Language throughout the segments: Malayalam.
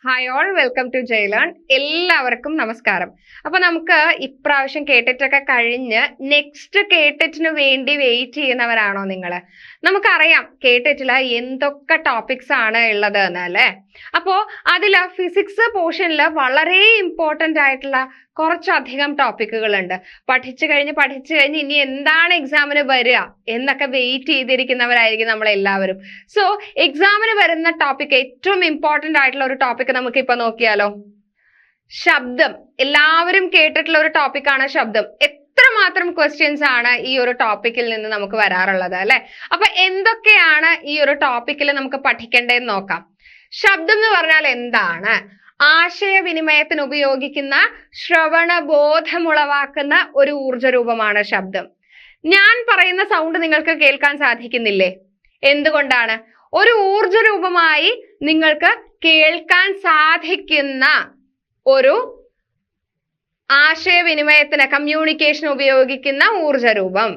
Hi all, welcome to Jaylearn. എല്ലാവർക്കും നമസ്കാരം. അപ്പൊ നമുക്ക് ഇപ്രാവശ്യം കേട്ടിട്ടൊക്കെ കഴിഞ്ഞ് നെക്സ്റ്റ് കേട്ടിട്ടിന് വേണ്ടി വെയിറ്റ് ചെയ്യുന്നവരാണോ നിങ്ങള്? നമുക്കറിയാം കേട്ടിട്ടില്ല എന്തൊക്കെ ടോപ്പിക്സ് ആണ് ഉള്ളത് എന്ന് അല്ലേ. അപ്പോ അതില് ഫിസിക്സ് പോർഷനിൽ വളരെ ഇമ്പോർട്ടന്റ് ആയിട്ടുള്ള കുറച്ചധികം ടോപ്പിക്കുകൾ ഉണ്ട്. പഠിച്ചു കഴിഞ്ഞ് ഇനി എന്താണ് എക്സാമിന് വരിക എന്നൊക്കെ വെയിറ്റ് ചെയ്തിരിക്കുന്നവരായിരിക്കും നമ്മൾ എല്ലാവരും. സോ എക്സാമിന് വരുന്ന ടോപ്പിക്, ഏറ്റവും ഇമ്പോർട്ടന്റ് ആയിട്ടുള്ള ഒരു ടോപ്പിക് നമുക്ക് ഇപ്പൊ നോക്കിയാലോ. ശബ്ദം. എല്ലാവരും കേട്ടിട്ടുള്ള ഒരു ടോപ്പിക്കാണ് ശബ്ദം. എത്രമാത്രം ക്വസ്റ്റ്യൻസ് ആണ് ഈ ഒരു ടോപ്പിക്കിൽ നിന്ന് നമുക്ക് വരാറുള്ളത് അല്ലെ. അപ്പൊ എന്തൊക്കെയാണ് ഈ ഒരു ടോപ്പിക്കിൽ നമുക്ക് പഠിക്കേണ്ടതെന്ന് നോക്കാം. ശബ്ദം എന്ന് പറഞ്ഞാൽ എന്താണ്? ആശയവിനിമയത്തിന് ഉപയോഗിക്കുന്ന ശ്രവണബോധമുളവാക്കുന്ന ഒരു ഊർജ്ജരൂപമാണ് ശബ്ദം. ഞാൻ പറയുന്ന സൗണ്ട് നിങ്ങൾക്ക് കേൾക്കാൻ സാധിക്കുന്നില്ലേ? എന്തുകൊണ്ടാണ്? ഒരു ഊർജ്ജരൂപമായി നിങ്ങൾക്ക് കേൾക്കാൻ സാധിക്കുന്ന ഒരു ആശയവിനിമയത്തിന്, കമ്മ്യൂണിക്കേഷൻ ഉപയോഗിക്കുന്ന ഊർജ്ജരൂപം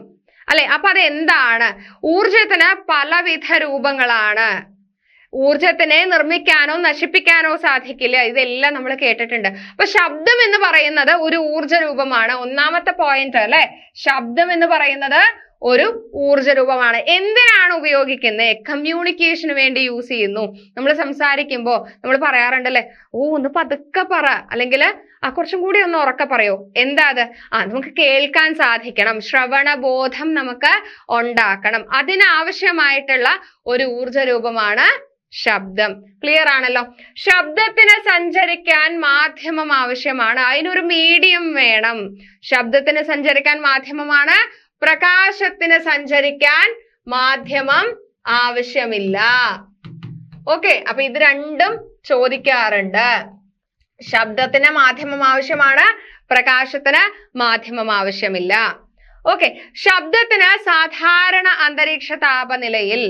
അല്ലെ. അപ്പൊ അത് എന്താണ്? ഊർജത്തിന് പലവിധ രൂപങ്ങളാണ്. ഊർജത്തിനെ നിർമ്മിക്കാനോ നശിപ്പിക്കാനോ സാധിക്കില്ല. ഇതെല്ലാം നമ്മൾ കേട്ടിട്ടുണ്ട്. അപ്പൊ ശബ്ദം എന്ന് പറയുന്നത് ഒരു ഊർജ്ജ രൂപമാണ്. ഒന്നാമത്തെ പോയിന്റ് അല്ലെ, ശബ്ദം എന്ന് പറയുന്നത് ഒരു ഊർജ്ജ രൂപമാണ്. എന്തിനാണ് ഉപയോഗിക്കുന്നത്? കമ്മ്യൂണിക്കേഷന് വേണ്ടി യൂസ് ചെയ്യുന്നു. നമ്മൾ സംസാരിക്കുമ്പോൾ നമ്മൾ പറയാറുണ്ടല്ലേ, ഒന്ന് പതുക്കെ പറ, അല്ലെങ്കിൽ കുറച്ചും കൂടി ഒന്ന് ഉറക്കെ പറയോ. എന്താ അത്? നമുക്ക് കേൾക്കാൻ സാധിക്കണം. ശ്രവണബോധം നമുക്ക് ഉണ്ടാക്കണം. അതിനാവശ്യമായിട്ടുള്ള ഒരു ഊർജ്ജ രൂപമാണ് ശബ്ദം. ക്ലിയർ ആണല്ലോ. ശബ്ദത്തിന് സഞ്ചരിക്കാൻ മാധ്യമം ആവശ്യമാണ്. അതിനൊരു മീഡിയം വേണം. ശബ്ദത്തിന് സഞ്ചരിക്കാൻ മാധ്യമമാണ്. പ്രകാശത്തിന് സഞ്ചരിക്കാൻ മാധ്യമം ആവശ്യമില്ല. ഓക്കെ, അപ്പൊ ഇത് രണ്ടും ചോദിക്കാറുണ്ട്. ശബ്ദത്തിന് മാധ്യമം ആവശ്യമാണ്, പ്രകാശത്തിന് മാധ്യമം ആവശ്യമില്ല. ഓക്കെ, ശബ്ദത്തിന് സാധാരണ അന്തരീക്ഷ താപനിലയിൽ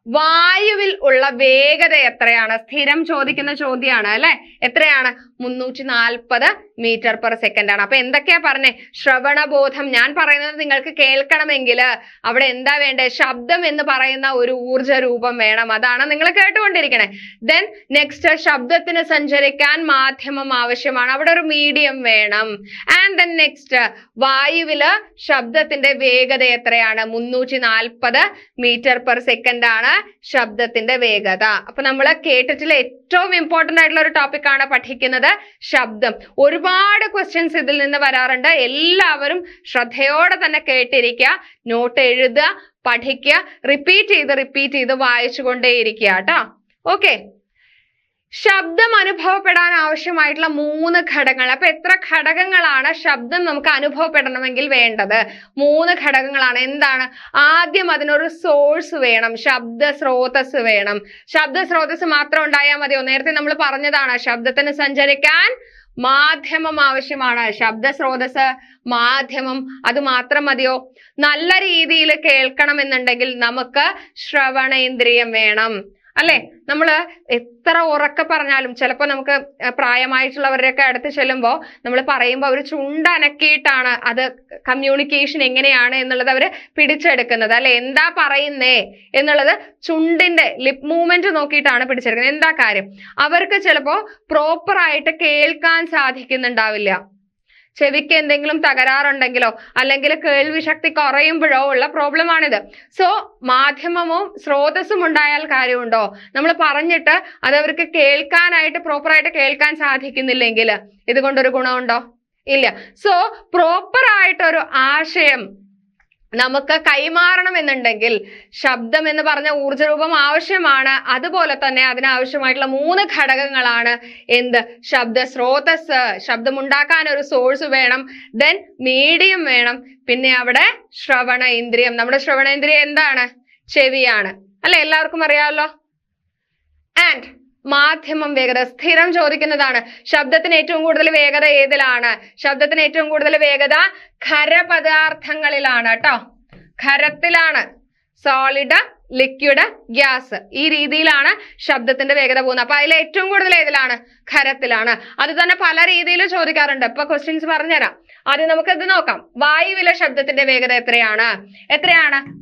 വായുവിൽ ഉള്ള വേഗത എത്രയാണ്? സ്ഥിരം ചോദിക്കുന്ന ചോദ്യമാണ് അല്ലെ. എത്രയാണ്? 340 മീറ്റർ പെർ സെക്കൻഡ് ആണ്. അപ്പൊ എന്തൊക്കെയാ പറഞ്ഞേ? ശ്രവണബോധം. ഞാൻ പറയുന്നത് നിങ്ങൾക്ക് കേൾക്കണമെങ്കിൽ അവിടെ എന്താ വേണ്ടേ? ശബ്ദം എന്ന് പറയുന്ന ഒരു ഊർജ്ജ രൂപം വേണം. അതാണ് നിങ്ങൾ കേട്ടുകൊണ്ടിരിക്കണേ. ദെൻ നെക്സ്റ്റ്, ശബ്ദത്തിന് സഞ്ചരിക്കാൻ മാധ്യമം ആവശ്യമാണ്. അവിടെ ഒരു മീഡിയം വേണം. ആൻഡ് ദെൻ നെക്സ്റ്റ്, വായുവില് ശബ്ദത്തിന്റെ വേഗത എത്രയാണ്? 340 മീറ്റർ പെർ സെക്കൻഡ് ആണ് ശബ്ദത്തിന്റെ വേഗത. അപ്പൊ നമ്മൾ കേട്ടിട്ടുള്ള ഏറ്റവും ഇമ്പോർട്ടന്റ് ആയിട്ടുള്ള ഒരു ടോപ്പിക് ആണ് പഠിക്കുന്നത് ശബ്ദം. ഒരുപാട് ക്വസ്റ്റ്യൻസ് ഇതിൽ നിന്ന് വരാറുണ്ട്. എല്ലാവരും ശ്രദ്ധയോടെ തന്നെ കേട്ടിരിക്കുക, നോട്ട് എഴുതുക, പഠിക്കുക, റിപ്പീറ്റ് ചെയ്ത് വായിച്ചുകൊണ്ടേയിരിക്കുക കേട്ടോ. ഓക്കെ, ശബ്ദം അനുഭവപ്പെടാൻ ആവശ്യമായിട്ടുള്ള 3 ഘടകങ്ങൾ. അപ്പൊ എത്ര ഘടകങ്ങളാണ് ശബ്ദം നമുക്ക് അനുഭവപ്പെടണമെങ്കിൽ വേണ്ടത്? 3 ഘടകങ്ങളാണ്. എന്താണ്? ആദ്യം അതിനൊരു സോഴ്സ് വേണം, ശബ്ദ സ്രോതസ് വേണം. ശബ്ദ സ്രോതസ് മാത്രം ഉണ്ടായാൽ മതിയോ? നേരത്തെ നമ്മൾ പറഞ്ഞതാണ് ശബ്ദത്തിന് സഞ്ചരിക്കാൻ മാധ്യമം ആവശ്യമാണ്. ശബ്ദ സ്രോതസ്, മാധ്യമം, അത് മാത്രം മതിയോ? നല്ല രീതിയിൽ കേൾക്കണമെന്നുണ്ടെങ്കിൽ നമുക്ക് ശ്രവണേന്ദ്രിയം വേണം അല്ലെ. നമ്മള് എത്ര ഉറക്കെ പറഞ്ഞാലും ചിലപ്പോ നമുക്ക് പ്രായമായിട്ടുള്ളവരുടെയൊക്കെ അടുത്ത് ചെല്ലുമ്പോൾ നമ്മൾ പറയുമ്പോൾ അവർ ചുണ്ടനക്കിയിട്ടാണ് അത് കമ്മ്യൂണിക്കേഷൻ എങ്ങനെയാണ് എന്നുള്ളത് അവര് പിടിച്ചെടുക്കുന്നത് അല്ലെ. എന്താ പറയുന്നേ എന്നുള്ളത് ചുണ്ടിന്റെ ലിപ് മൂവ്മെന്റ് നോക്കിയിട്ടാണ് പിടിച്ചെടുക്കുന്നത്. എന്താ കാര്യം? അവർക്ക് ചിലപ്പോ പ്രോപ്പർ ആയിട്ട് കേൾക്കാൻ സാധിക്കുന്നുണ്ടാവില്ല. ചെവിക്ക് എന്തെങ്കിലും തകരാറുണ്ടെങ്കിലോ അല്ലെങ്കിൽ കേൾവി ശക്തി കുറയുമ്പോഴോ ഉള്ള പ്രോബ്ലം ആണിത്. സോ മാധ്യമവും സ്രോതസ്സും ഉണ്ടായാൽ കാര്യമുണ്ടോ? നമ്മൾ പറഞ്ഞിട്ട് അത് അവർക്ക് കേൾക്കാനായിട്ട് പ്രോപ്പറായിട്ട് കേൾക്കാൻ സാധിക്കുന്നില്ലെങ്കിൽ ഇതുകൊണ്ടൊരു ഗുണമുണ്ടോ? ഇല്ല. സോ പ്രോപ്പർ ആയിട്ടൊരു ആശയം നമുക്ക് കൈമാറണം എന്നുണ്ടെങ്കിൽ ശബ്ദം എന്ന് പറഞ്ഞ ഊർജ്ജരൂപം ആവശ്യമാണ്. അതുപോലെ തന്നെ അതിനാവശ്യമായിട്ടുള്ള 3 ഘടകങ്ങളാണ്. എന്ത്? ശബ്ദ സ്രോതസ്, ശബ്ദം ഉണ്ടാക്കാൻ ഒരു സോഴ്സ് വേണം, ദെൻ മീഡിയം വേണം, പിന്നെ അവിടെ ശ്രവണ ഇന്ദ്രിയം. നമ്മുടെ ശ്രവണേന്ദ്രിയം എന്താണ്? ചെവിയാണ് അല്ലെ, എല്ലാവർക്കും അറിയാമല്ലോ. ആൻഡ് മാധ്യമം, വേഗത. സ്ഥിരം ചോദിക്കുന്നതാണ്. ശബ്ദത്തിന് ഏറ്റവും കൂടുതൽ വേഗത ഏതിലാണ്? ശബ്ദത്തിന് ഏറ്റവും കൂടുതൽ വേഗത ഖരപദാർത്ഥങ്ങളിലാണ് കേട്ടോ. ഖരത്തിലാണ്. സോളിഡ്, ലിക്വിഡ്, ഗ്യാസ്, ഈ രീതിയിലാണ് ശബ്ദത്തിന്റെ വേഗത പോകുന്നത്. അപ്പൊ അതിൽ ഏറ്റവും കൂടുതൽ ഏതിലാണ്? ഖരത്തിലാണ്. അത് തന്നെ പല രീതിയിൽ ചോദിക്കാറുണ്ട്. ഇപ്പൊ ക്വസ്റ്റ്യൻസ് പറഞ്ഞുതരാം. ആദ്യം നമുക്ക് ഇത് നോക്കാം. വായുവിലെ ശബ്ദത്തിന്റെ വേഗത എത്രയാണ്?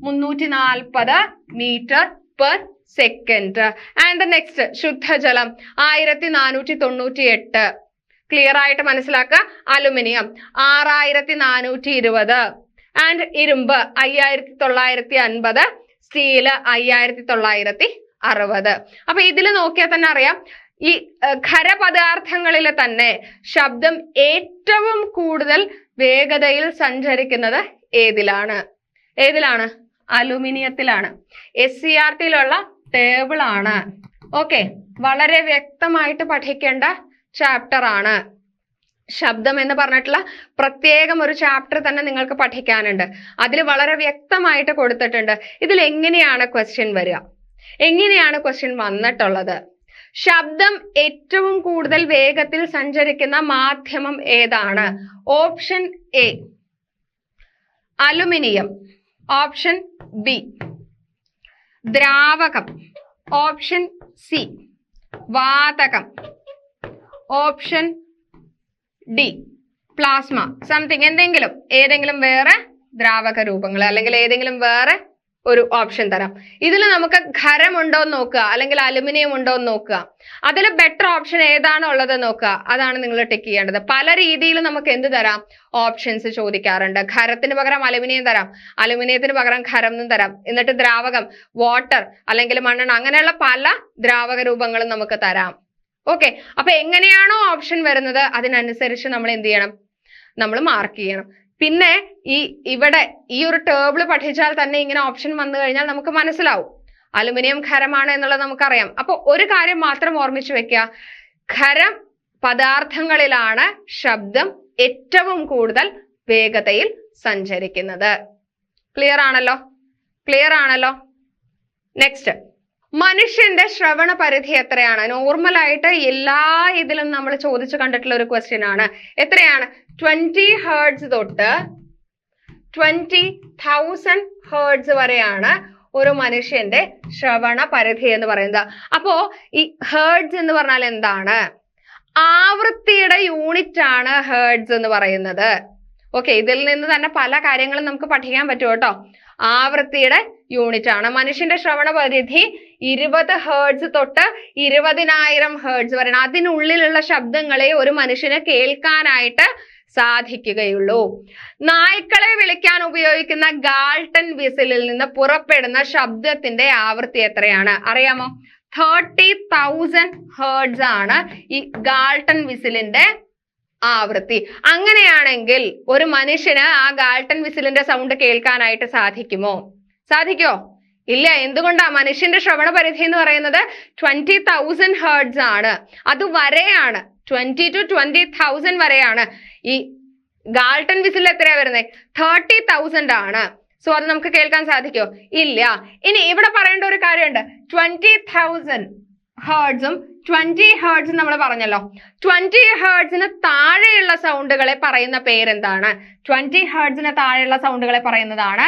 340 metre per second. And next ശുദ്ധജലം 1498. ക്ലിയർ ആയിട്ട് മനസ്സിലാക്കുക. അലുമിനിയം 6420. ആൻഡ് ഇരുമ്പ് 5950. സ്റ്റീല് 5960. അപ്പൊ ഇതിൽ നോക്കിയാൽ തന്നെ അറിയാം ഈ ഖരപദാർത്ഥങ്ങളിൽ തന്നെ ശബ്ദം ഏറ്റവും കൂടുതൽ വേഗതയിൽ സഞ്ചരിക്കുന്നത് ഏതിലാണ്? അലുമിനിയത്തിലാണ്. SCERT-യിലുള്ള ടേബിൾ ആണ്. ഓക്കെ, വളരെ വ്യക്തമായിട്ട് പഠിക്കേണ്ട ചാപ്റ്റർ ആണ്. ശബ്ദം എന്ന് പറഞ്ഞിട്ടുള്ള പ്രത്യേകം ഒരു ചാപ്റ്റർ തന്നെ നിങ്ങൾക്ക് പഠിക്കാനുണ്ട്. അതിൽ വളരെ വ്യക്തമായിട്ട് കൊടുത്തിട്ടുണ്ട്. ഇതിൽ എങ്ങനെയാണ് ക്വസ്റ്റ്യൻ വരിക, എങ്ങനെയാണ് ക്വസ്റ്റ്യൻ വന്നിട്ടുള്ളത്? ശബ്ദം ഏറ്റവും കൂടുതൽ വേഗത്തിൽ സഞ്ചരിക്കുന്ന മാധ്യമം ഏതാണ്? Option A aluminium, option B ദ്രാവകം, ഓപ്ഷൻ സി വാതകം, ഓപ്ഷൻ ഡി പ്ലാസ്മ. സംതിങ് ഏതെങ്കിലും വേറെ ദ്രാവക രൂപങ്ങൾ അല്ലെങ്കിൽ ഏതെങ്കിലും വേറെ ഒരു ഓപ്ഷൻ തരാം. ഇതിൽ നമുക്ക് ഖരമുണ്ടോ എന്ന് നോക്കുക, അല്ലെങ്കിൽ അലുമിനിയം ഉണ്ടോ എന്ന് നോക്കുക. അതിൽ ബെറ്റർ ഓപ്ഷൻ ഏതാണോ ഉള്ളത് നോക്കുക, അതാണ് നിങ്ങൾ ടിക്ക് ചെയ്യേണ്ടത്. പല രീതിയിൽ നമുക്ക് എന്ത് തരാം? ഓപ്ഷൻസ് ചോദിക്കാറുണ്ട്. ഖരത്തിന് പകരം അലുമിനിയം തരാം, അലുമിനിയത്തിന് പകരം ഖരം എന്നും തരാം. എന്നിട്ട് ദ്രാവകം, വാട്ടർ അല്ലെങ്കിൽ മണ്ണെണ്ണ, അങ്ങനെയുള്ള പല ദ്രാവക രൂപങ്ങളും നമുക്ക് തരാം. ഓക്കെ, അപ്പൊ എങ്ങനെയാണോ ഓപ്ഷൻ വരുന്നത് അതിനനുസരിച്ച് നമ്മൾ എന്ത് ചെയ്യണം? നമ്മൾ മാർക്ക് ചെയ്യണം. പിന്നെ ഇവിടെ ഈ ഒരു ടേബിൾ പഠിച്ചാൽ തന്നെ ഇങ്ങനെ ഓപ്ഷൻ വന്നു കഴിഞ്ഞാൽ നമുക്ക് മനസ്സിലാവും അലുമിനിയം ഖരമാണ് എന്നുള്ളത് നമുക്കറിയാം. അപ്പൊ ഒരു കാര്യം മാത്രം ഓർമ്മിച്ചു വെക്കുക, ഖരം പദാർത്ഥങ്ങളിലാണ് ശബ്ദം ഏറ്റവും കൂടുതൽ വേഗതയിൽ സഞ്ചരിക്കുന്നത്. ക്ലിയർ ആണല്ലോ? നെക്സ്റ്റ്, മനുഷ്യന്റെ ശ്രവണ പരിധി എത്രയാണ്? നോർമൽ ആയിട്ട് എല്ലാ ഇതിലും നമ്മൾ ചോദിച്ചു കണ്ടിട്ടുള്ള ഒരു ക്വസ്റ്റ്യൻ ആണ്. എത്രയാണ്? 20 ഹേർട്സ് തൊട്ട് 20,000 ഹേർട്സ് വരെയാണ് ഒരു മനുഷ്യന്റെ ശ്രവണ പരിധി എന്ന് പറയുന്നത്. അപ്പോ ഈ ഹേർട്സ് എന്ന് പറഞ്ഞാൽ എന്താണ്? ആവൃത്തിയുടെ യൂണിറ്റ് ആണ് ഹേർട്സ് എന്ന് പറയുന്നത്. ഓക്കെ, ഇതിൽ നിന്ന് തന്നെ പല കാര്യങ്ങളും നമുക്ക് പഠിക്കാൻ പറ്റും കേട്ടോ. ആവൃത്തിയുടെ യൂണിറ്റ് ആണ്. മനുഷ്യന്റെ ശ്രവണ പരിധി 20 ഹേർട്സ് തൊട്ട് 20,000 ഹേർട്സ് വരെയാണ്. അതിനുള്ളിലുള്ള ശബ്ദങ്ങളെ ഒരു മനുഷ്യന് കേൾക്കാനായിട്ട് സാധിക്കുകയുള്ളൂ. നായ്ക്കളെ വിളിക്കാൻ ഉപയോഗിക്കുന്ന ഗാൾട്ടൺ വിസിലിൽ നിന്ന് പുറപ്പെടുന്ന ശബ്ദത്തിന്റെ ആവൃത്തി എത്രയാണ്? അറിയാമോ? 30,000 ഹേർട്സ് ആണ് ഈ ഗാൾട്ടൺ വിസിലിന്റെ ആവൃത്തി. അങ്ങനെയാണെങ്കിൽ ഒരു മനുഷ്യന് ആ ഗാൾട്ടൺ വിസിലിന്റെ സൗണ്ട് കേൾക്കാനായിട്ട് സാധിക്കുമോ? ഇല്ല. എന്തുകൊണ്ടാ? മനുഷ്യന്റെ ശ്രവണ പരിധി എന്ന് പറയുന്നത് 20,000 ഹേർട്സ് ആണ്. അത് വരെയാണ്, 20 to 20,000 വരെയാണ്. ഈ ഗാൾട്ടൺ വിസിൽ എത്രയാ വരുന്നത്? 30,000 ആണ്. സോ അത് നമുക്ക് കേൾക്കാൻ സാധിക്കോ? ഇല്ല. ഇനി ഇവിടെ പറയേണ്ട ഒരു കാര്യമുണ്ട്. 20,000 ഹേർട്സും 20 ഹേർട്സും നമ്മൾ പറഞ്ഞല്ലോ. 20 ഹേർട്സിന് താഴെയുള്ള സൗണ്ടുകളെ പറയുന്ന പേരെന്താണ്? 20 ഹേർട്സിന് താഴെയുള്ള സൗണ്ടുകളെ പറയുന്നതാണ്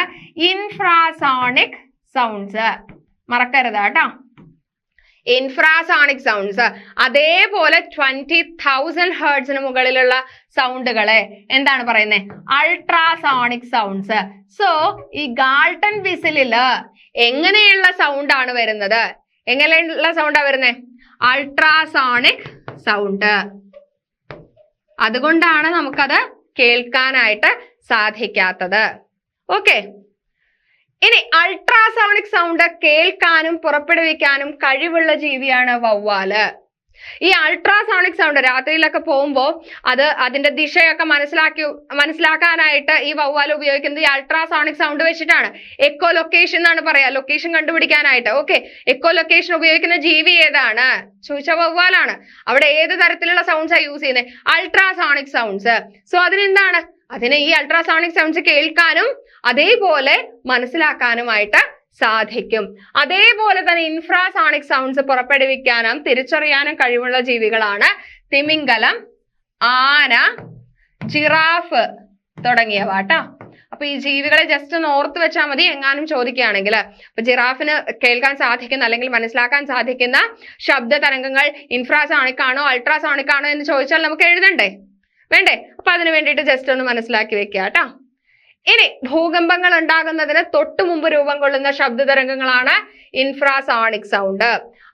ഇൻഫ്രാസോണിക് സൗണ്ട്സ്. മറക്കരുത് കേട്ടോ, ഇൻഫ്രാസോണിക് സൗണ്ട്സ്. അതേപോലെ 20,000 ഹേർട്സിന് മുകളിലുള്ള സൗണ്ടുകളെ എന്താണ് പറയുന്നത്? Ultrasonic sounds. സോ ഈ ഗാൾട്ടൺ വിസിലില് എങ്ങനെയുള്ള സൗണ്ട് ആണ് വരുന്നത്? എങ്ങനെയുള്ള സൗണ്ടാ വരുന്നത്? Ultrasonic sound. അതുകൊണ്ടാണ് നമുക്കത് കേൾക്കാനായിട്ട് സാധിക്കാത്തത്. ഓക്കെ, ഇനി അൾട്രാസോണിക് സൗണ്ട് കേൾക്കാനും പുറപ്പെടുവിക്കാനും കഴിവുള്ള ജീവിയാണ് വവ്വാല്. ഈ അൾട്രാസോണിക് സൗണ്ട് രാത്രിയിലൊക്കെ പോകുമ്പോൾ അതിന്റെ ദിശയൊക്കെ മനസ്സിലാക്കാനായിട്ട് ഈ വവ്വാൽ ഉപയോഗിക്കുന്നത് ഈ അൾട്രാസോണിക് സൗണ്ട് വെച്ചിട്ടാണ്. എക്കോ ലൊക്കേഷൻ എന്നാണ് പറയാ, ലൊക്കേഷൻ കണ്ടുപിടിക്കാനായിട്ട്. ഓക്കെ, എക്കോ ലൊക്കേഷൻ ഉപയോഗിക്കുന്ന ജീവി ഏതാണ് ചോദിച്ച വവ്വാലാണ്. അവിടെ ഏത് തരത്തിലുള്ള സൗണ്ട്സാ യൂസ് ചെയ്യുന്നത്? Ultrasonic sounds. സോ അതിന് ഈ അൾട്രാസോണിക് സൗണ്ട്സ് കേൾക്കാനും അതേപോലെ മനസ്സിലാക്കാനുമായിട്ട് സാധിക്കും. അതേപോലെ തന്നെ ഇൻഫ്രാസോണിക് സൗണ്ട്സ് പുറപ്പെടുവിക്കാനും തിരിച്ചറിയാനും കഴിവുള്ള ജീവികളാണ് തിമിംഗലം, ആന, ജിറാഫ് തുടങ്ങിയവ കേട്ടോ. അപ്പൊ ഈ ജീവികളെ ജസ്റ്റ് ഒന്ന് ഓർത്ത് വെച്ചാൽ മതി എങ്ങാനും ചോദിക്കുകയാണെങ്കിൽ. അപ്പൊ ജിറാഫിന് കേൾക്കാൻ സാധിക്കുന്ന അല്ലെങ്കിൽ മനസ്സിലാക്കാൻ സാധിക്കുന്ന ശബ്ദ തരംഗങ്ങൾ ഇൻഫ്രാസോണിക് ആണോ അൾട്രാസോണിക് ആണോ എന്ന് ചോദിച്ചാൽ നമുക്ക് എഴുതണ്ടേ? വേണ്ടേ? അപ്പൊ അതിന് വേണ്ടിയിട്ട് ജസ്റ്റ് ഒന്ന് മനസ്സിലാക്കി വെക്കുക കേട്ടോ. ഇനി ഭൂകമ്പങ്ങൾ ഉണ്ടാകുന്നതിന് തൊട്ടു മുമ്പ് രൂപം കൊള്ളുന്ന ശബ്ദ തരംഗങ്ങളാണ് ഇൻഫ്രാസോണിക് സൗണ്ട്.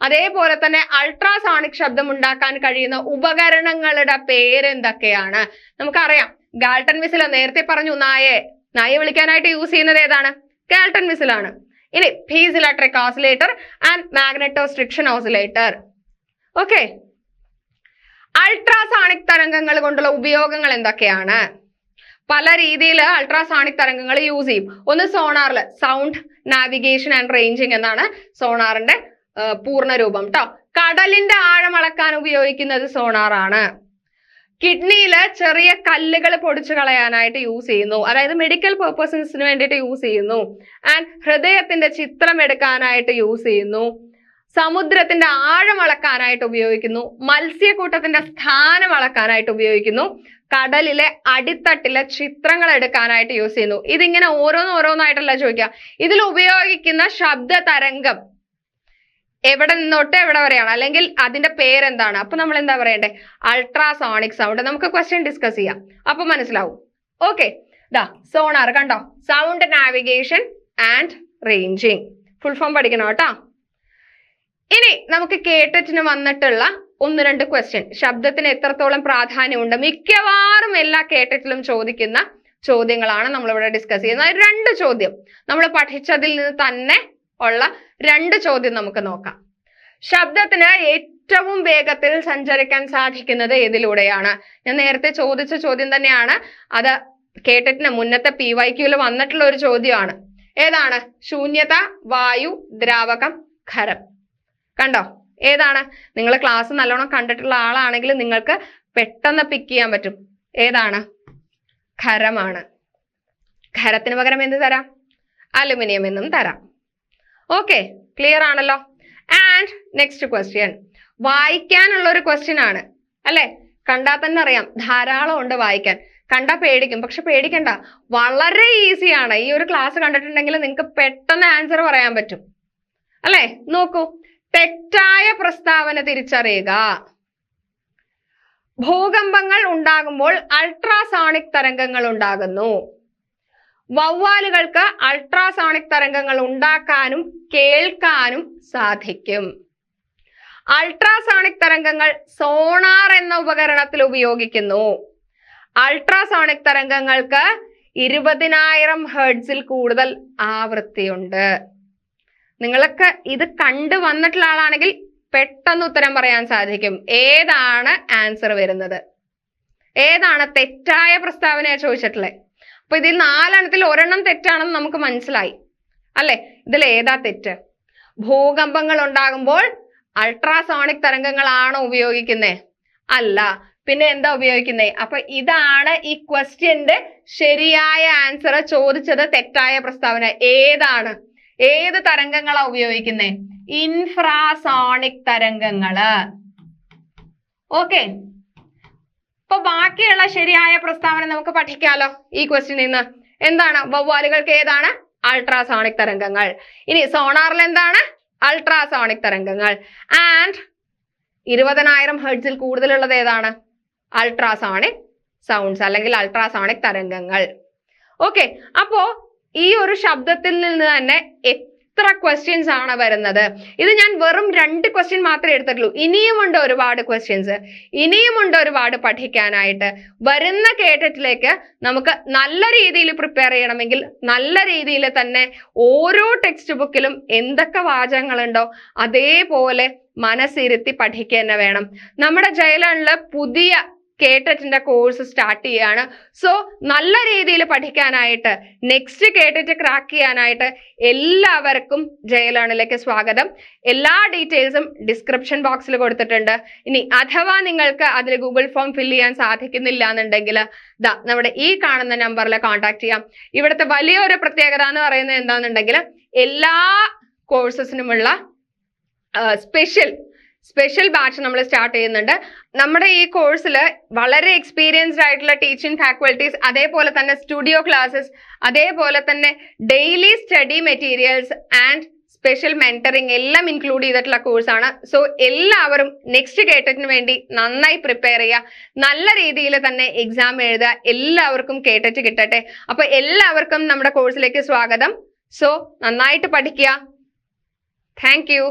അതേപോലെ തന്നെ അൾട്രാസോണിക് ശബ്ദം ഉണ്ടാക്കാൻ കഴിയുന്ന ഉപകരണങ്ങളുടെ പേരെന്തൊക്കെയാണ്? നമുക്കറിയാം, ഗാൽട്ടൺ വിസിൽ നേരത്തെ പറഞ്ഞു, നായെ വിളിക്കാനായിട്ട് യൂസ് ചെയ്യുന്നത് ഏതാണ്? ഗാൽട്ടൺ വിസിലാണ്. ഇനി piezoelectric oscillator and magnetostriction oscillator. Okay, ultrasonic തരംഗങ്ങൾ കൊണ്ടുള്ള ഉപയോഗങ്ങൾ എന്തൊക്കെയാണ്? പല രീതിയിൽ അൾട്രാസോണിക് തരംഗങ്ങൾ യൂസ് ചെയ്യും. ഒന്ന് സോണാറിൽ, സൗണ്ട് നാവിഗേഷൻ ആൻഡ് റേഞ്ചിങ് എന്നാണ് സോണാറിന്റെ പൂർണ്ണ രൂപം ട്ടോ. കടലിന്റെ ആഴം അളക്കാൻ ഉപയോഗിക്കുന്നത് സോണാറാണ്. കിഡ്നിയില് ചെറിയ കല്ലുകൾ പൊടിച്ചു കളയാനായിട്ട് യൂസ് ചെയ്യുന്നു, അതായത് മെഡിക്കൽ പർപ്പസസിന് വേണ്ടിയിട്ട് യൂസ് ചെയ്യുന്നു. ആൻഡ് ഹൃദയത്തിന്റെ ചിത്രം എടുക്കാനായിട്ട് യൂസ് ചെയ്യുന്നു. സമുദ്രത്തിന്റെ ആഴം അളക്കാനായിട്ട് ഉപയോഗിക്കുന്നു. മത്സ്യക്കൂട്ടത്തിന്റെ സ്ഥാനം അളക്കാനായിട്ട് ഉപയോഗിക്കുന്നു. കടലിലെ അടിത്തട്ടിലെ ചിത്രങ്ങൾ എടുക്കാനായിട്ട് യൂസ് ചെയ്യുന്നു. ഇതിങ്ങനെ ഓരോന്നായിട്ടല്ല ചോദിക്കുക. ഇതിൽ ഉപയോഗിക്കുന്ന ശബ്ദ തരംഗം എവിടെ നിന്നോട്ട് എവിടെ വരെയാണ്, അല്ലെങ്കിൽ അതിന്റെ പേരെന്താണ്? അപ്പൊ നമ്മൾ എന്താ പറയണ്ടേ? Ultrasonic sound. നമുക്ക് ക്വസ്റ്റ്യൻ ഡിസ്കസ് ചെയ്യാം, അപ്പൊ മനസ്സിലാവും. ഓക്കെ, സോണാർ കണ്ടോ, sound navigation and ranging. Full form പഠിക്കണം കേട്ടോ. ഇനി നമുക്ക് കേട്ടറ്റിന് വന്നിട്ടുള്ള 1-2 ക്വസ്റ്റ്യൻ, ശബ്ദത്തിന് എത്രത്തോളം പ്രാധാന്യമുണ്ട്, മിക്കവാറും എല്ലാ കേട്ടറ്റിലും ചോദിക്കുന്ന ചോദ്യങ്ങളാണ് നമ്മളിവിടെ ഡിസ്കസ് ചെയ്യുന്നത്. 2 ചോദ്യം നമ്മൾ പഠിച്ചതിൽ നിന്ന് തന്നെ ഉള്ള 2 ചോദ്യം നമുക്ക് നോക്കാം. ശബ്ദത്തിന് ഏറ്റവും വേഗത്തിൽ സഞ്ചരിക്കാൻ സാധിക്കുന്നത് ഏതിലൂടെയാണ്? ഞാൻ നേരത്തെ ചോദിച്ച ചോദ്യം തന്നെയാണ്, അത് കേട്ടറ്റിന് മുന്നത്തെ PYQയിൽ വന്നിട്ടുള്ള ഒരു ചോദ്യമാണ്. ഏതാണ്? ശൂന്യത, വായു, ദ്രാവകം, ഖരം. കണ്ടോ ഏതാണ്? നിങ്ങൾ ക്ലാസ് നല്ലോണം കണ്ടിട്ടുള്ള ആളാണെങ്കിൽ നിങ്ങൾക്ക് പെട്ടെന്ന് പിക്ക് ചെയ്യാൻ പറ്റും. ഏതാണ്? ഖരമാണ്. ഖരത്തിന് പകരം എന്ത് തരാം? അലുമിനിയം എന്നും തരാം. ഓക്കെ, ക്ലിയർ ആണല്ലോ. ആൻഡ് നെക്സ്റ്റ് ക്വസ്റ്റ്യൻ വായിക്കാനുള്ള ഒരു ക്വസ്റ്റ്യൻ ആണ് അല്ലെ? കണ്ടാൽ തന്നെ അറിയാം ധാരാളം ഉണ്ട് വായിക്കാൻ. കണ്ടാ പേടിക്കും, പക്ഷെ പേടിക്കണ്ട, വളരെ ഈസിയാണ്. ഈ ഒരു ക്ലാസ് കണ്ടിട്ടുണ്ടെങ്കിൽ നിങ്ങൾക്ക് പെട്ടെന്ന് ആൻസർ പറയാൻ പറ്റും അല്ലെ? നോക്കൂ, തെറ്റായ പ്രസ്താവന തിരിച്ചറിയുക. ഭൂകമ്പങ്ങൾ ഉണ്ടാകുമ്പോൾ അൾട്രാസോണിക് തരംഗങ്ങൾ ഉണ്ടാകുന്നു. വവ്വാലുകൾക്ക് അൾട്രാസോണിക് തരംഗങ്ങൾ ഉണ്ടാക്കാനും കേൾക്കാനും സാധിക്കും. അൾട്രാസോണിക് തരംഗങ്ങൾ സോണാർ എന്ന ഉപകരണത്തിൽ ഉപയോഗിക്കുന്നു. അൾട്രാസോണിക് തരംഗങ്ങൾക്ക് 20,000 ഹെർട്സിൽ കൂടുതൽ ആവൃത്തിയുണ്ട്. നിങ്ങൾക്ക് ഇത് കണ്ടു വന്നിട്ടുള്ള ആളാണെങ്കിൽ പെട്ടെന്ന് ഉത്തരം പറയാൻ സാധിക്കും. ഏതാണ് ആൻസർ വരുന്നത്? ഏതാണ് തെറ്റായ പ്രസ്താവനയാണ് ചോദിച്ചിട്ടുള്ളത്? അപ്പൊ ഇതിൽ 4 എണ്ണത്തിൽ 1 എണ്ണം തെറ്റാണെന്ന് നമുക്ക് മനസ്സിലായി അല്ലെ? ഇതിൽ ഏതാ തെറ്റ്? ഭൂകമ്പങ്ങൾ ഉണ്ടാകുമ്പോൾ അൾട്രാസോണിക് തരംഗങ്ങളാണോ ഉപയോഗിക്കുന്നത്? അല്ല, പിന്നെ എന്താ ഉപയോഗിക്കുന്നത്? അപ്പൊ ഇതാണ് ഈ ക്വസ്റ്റ്യന്റെ ശരിയായ ആൻസർ. ചോദിച്ചത് തെറ്റായ പ്രസ്താവന. ഏതാണ്? ഏത് തരംഗങ്ങളാ ഉപയോഗിക്കുന്നത്? ഇൻഫ്രാസോണിക് തരംഗങ്ങള്. ഓക്കെ, ഇപ്പൊ ബാക്കിയുള്ള ശരിയായ പ്രസ്താവന നമുക്ക് പഠിക്കാലോ ഈ ക്വസ്റ്റ്യനിൽ നിന്ന്. എന്താണ്? വവ്വാലുകൾക്ക് ഏതാണ്? അൾട്രാസോണിക് തരംഗങ്ങൾ. ഇനി സോണാറിൽ എന്താണ്? അൾട്രാസോണിക് തരംഗങ്ങൾ. ആൻഡ് 20,000 ഹെർട്സിൽ കൂടുതലുള്ളത് ഏതാണ്? അൾട്രാസോണിക് സൗണ്ട്സ് അല്ലെങ്കിൽ അൾട്രാസോണിക് തരംഗങ്ങൾ. ഓക്കെ, അപ്പോ ഈ ഒരു ശബ്ദത്തിൽ നിന്ന് തന്നെ എത്ര ക്വസ്റ്റ്യൻസ് ആണ് വരുന്നത്? ഇത് ഞാൻ വെറും 2 ക്വസ്റ്റ്യൻ മാത്രമേ എടുത്തിട്ടുള്ളൂ. ഇനിയുമുണ്ട് ഒരുപാട് ക്വസ്റ്റ്യൻസ്, ഇനിയുമുണ്ട് ഒരുപാട് പഠിക്കാനായിട്ട്. വരുന്ന കേട്ടറ്റിലേക്ക് നമുക്ക് നല്ല രീതിയിൽ പ്രിപ്പയർ ചെയ്യണമെങ്കിൽ നല്ല രീതിയിൽ തന്നെ ഓരോ ടെക്സ്റ്റ് ബുക്കിലും എന്തൊക്കെ വാചകങ്ങളുണ്ടോ അതേപോലെ മനസ്സിരുത്തി പഠിക്കുക തന്നെ വേണം. നമ്മുടെ ജയലണില് പുതിയ കേട്ടറ്റിന്റെ കോഴ്സ് സ്റ്റാർട്ട് ചെയ്യാണ്. സോ നല്ല രീതിയിൽ പഠിക്കാനായിട്ട്, നെക്സ്റ്റ് കേട്ടറ്റ് ക്രാക്ക് ചെയ്യാനായിട്ട് എല്ലാവർക്കും ജയലണിലേക്ക് സ്വാഗതം. എല്ലാ ഡീറ്റെയിൽസും ഡിസ്ക്രിപ്ഷൻ ബോക്സിൽ കൊടുത്തിട്ടുണ്ട്. ഇനി അഥവാ നിങ്ങൾക്ക് അതിൽ ഗൂഗിൾ ഫോം ഫിൽ ചെയ്യാൻ സാധിക്കുന്നില്ല എന്നുണ്ടെങ്കിൽ നമ്മുടെ ഈ കാണുന്ന നമ്പറിൽ കോൺടാക്ട് ചെയ്യാം. ഇവിടുത്തെ വലിയൊരു പ്രത്യേകത എന്ന് പറയുന്നത് എന്താണെന്നുണ്ടെങ്കിൽ എല്ലാ കോഴ്സസിനുമുള്ള സ്പെഷ്യൽ ബാച്ച് നമ്മൾ സ്റ്റാർട്ട് ചെയ്യുന്നുണ്ട്. നമ്മുടെ ഈ കോഴ്സിൽ വളരെ എക്സ്പീരിയൻസ്ഡ് ആയിട്ടുള്ള ടീച്ചിങ് ഫാക്കൽറ്റീസ്, അതേപോലെ തന്നെ സ്റ്റുഡിയോ ക്ലാസ്സസ്, അതേപോലെ തന്നെ daily study materials and special mentoring എല്ലാം ഇൻക്ലൂഡ് ചെയ്തിട്ടുള്ള കോഴ്സാണ്. സോ എല്ലാവരും നെക്സ്റ്റ് കേട്ടറ്റിന് വേണ്ടി നന്നായി പ്രിപ്പയർ ചെയ്യുക, നല്ല രീതിയിൽ തന്നെ എക്സാം എഴുതുക. എല്ലാവർക്കും കേട്ടറ്റ് കിട്ടട്ടെ. അപ്പൊ എല്ലാവർക്കും നമ്മുടെ കോഴ്സിലേക്ക് സ്വാഗതം. സോ നന്നായിട്ട് പഠിക്കുക. Thank you.